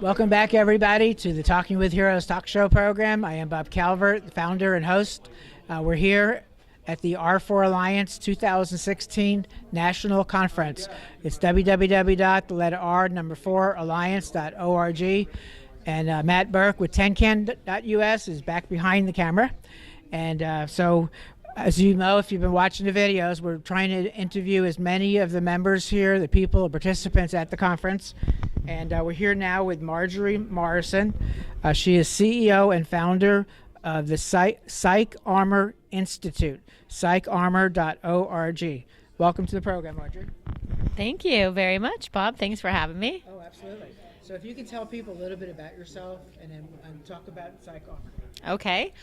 Welcome back, everybody, to the Talking with Heroes talk show program. I am Bob Calvert, the founder and host. We're here at the R4 Alliance 2016 National Conference. It's www.4alliance.org. And Matt Burke with tencan.us is back behind the camera. And so, as you know, if you've been watching the videos, we're trying to interview as many of the members here, the people, the participants at the conference. And we're here now with Marjorie Morrison. She is CEO and founder of the Psych Armor Institute, psycharmor.org. Welcome to the program, Marjorie. Thank you very much, Bob. Thanks for having me. Oh, absolutely. So if you can tell people a little bit about yourself and then talk about Psych Armor. Okay.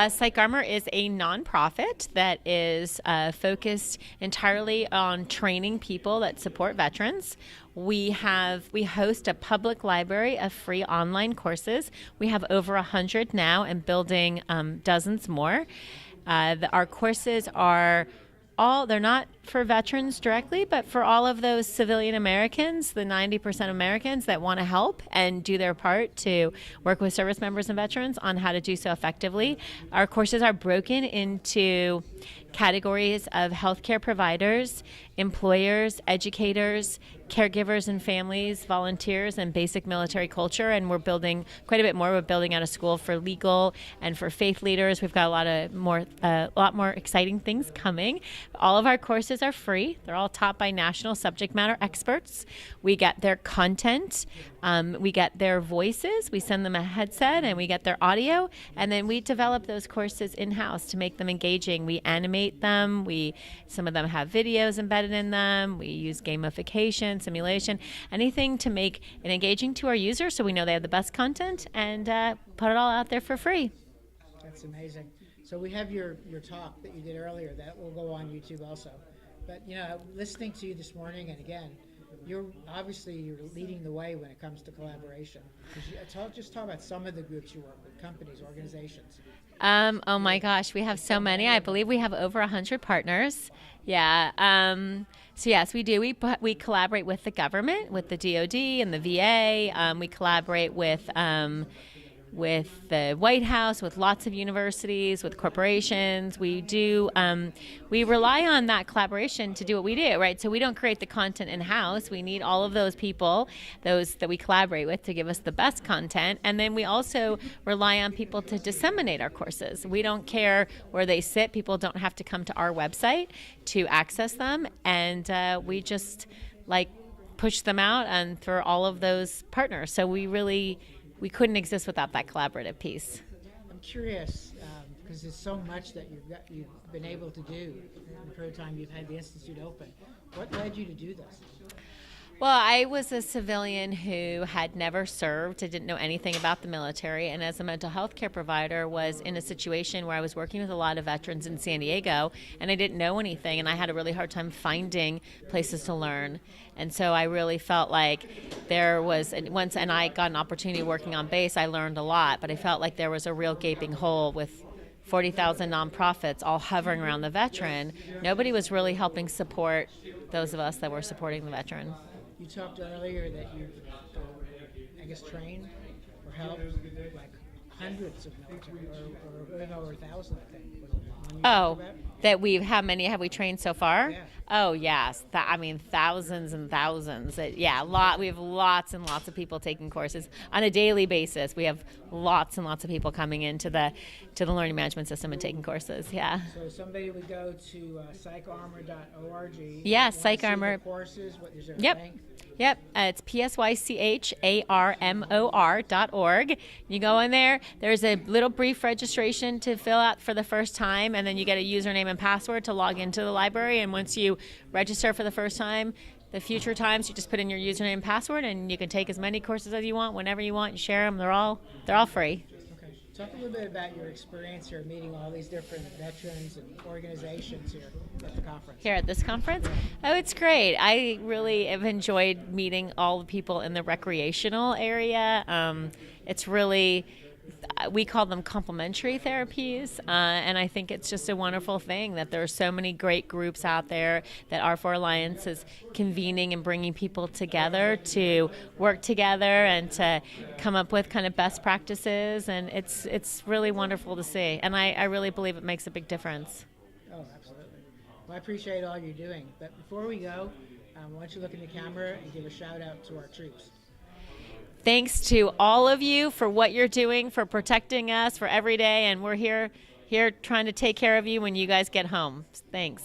Psych Armor is a nonprofit that is focused entirely on training people that support veterans. We host a public library of free online courses. We have over 100 now and building dozens more. Our courses are they're not for veterans directly, but for all of those civilian Americans, the 90% Americans that want to help and do their part to work with service members and veterans on how to do so effectively. Our courses are broken into categories of healthcare providers, employers, educators, caregivers and families, volunteers, and basic military culture. And we're building quite a bit more. We're building out a school for legal and for faith leaders. We've got a lot more exciting things coming. All of our courses are free. They're all taught by national subject matter experts. We get their content. We get their voices. We send them a headset and we get their audio. And then we develop those courses in-house to make them engaging. We animate them. Some of them have videos embedded in them. We use gamification, simulation, anything to make it engaging to our users so we know they have the best content and put it all out there for free. That's amazing. So we have your talk that you did earlier that will go on YouTube also. But, listening to you this morning, and again, you're leading the way when it comes to collaboration. Just talk about some of the groups you work with, companies, organizations. Oh my gosh, we have so many. I believe we have over 100 partners. Yeah. So yes, we do. We collaborate with the government, with the DoD and the VA. We collaborate with the White House, with lots of universities, with corporations. We rely on that collaboration to do what we do, right? So we don't create the content in-house. We need all of those people, those that we collaborate with, to give us the best content. And then we also rely on people to disseminate our courses. We don't care where they sit. People don't have to come to our website to access them. And we just push them out and for all of those partners. So we couldn't exist without that collaborative piece. I'm curious, because there's so much that you've been able to do in the period of time you've had the Institute open. What led you to do this? Well, I was a civilian who had never served. I didn't know anything about the military, and as a mental health care provider was in a situation where I was working with a lot of veterans in San Diego, and I didn't know anything, and I had a really hard time finding places to learn. And so I really felt like once I got an opportunity working on base, I learned a lot, but I felt like there was a real gaping hole with 40,000 nonprofits all hovering around the veteran. Nobody was really helping support those of us that were supporting the veteran. You talked earlier that you've, trained or helped hundreds of military, or over 1,000, I think. How many have we trained so far? Yeah. Oh, yes. Thousands and thousands. We have lots and lots of people taking courses on a daily basis. We have lots and lots of people coming into the learning management system and taking courses. Yeah. So somebody would go to psycharmor.org. Yes, Psych Armor. Courses. What is there? Yep. Link? Yep, it's psycharmor.org. You go in there, there's a little brief registration to fill out for the first time, and then you get a username and password to log into the library. And once you register for the first time, the future times, you just put in your username and password, and you can take as many courses as you want, whenever you want, and share them. They're all free. Talk a little bit about your experience here meeting all these different veterans and organizations here at the conference. Here at this conference? Oh, it's great. I really have enjoyed meeting all the people in the recreational area. It's really we call them complementary therapies, and I think it's just a wonderful thing that there are so many great groups out there that R4 Alliance is convening and bringing people together to work together and to come up with kind of best practices, and it's really wonderful to see, and I really believe it makes a big difference. Oh, absolutely. Well, I appreciate all you're doing, but before we go, why don't you look in the camera and give a shout out to our troops. Thanks to all of you for what you're doing, for protecting us, for every day, and we're here trying to take care of you when you guys get home. Thanks.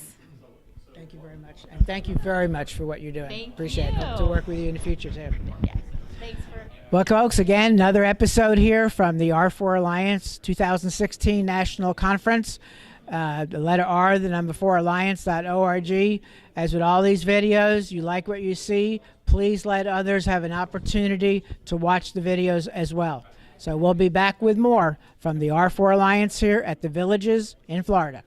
Thank you very much, and thank you very much for what you're doing. Thank Appreciate you. it. Hope to work with you in the future too. Yeah. Thanks for. Well, folks, again, another episode here from the R4 Alliance 2016 National Conference. The letter R, the number 4 alliance.org. As with all these videos, you like what you see, please let others have an opportunity to watch the videos as well. So we'll be back with more from the R4 Alliance here at the Villages in Florida.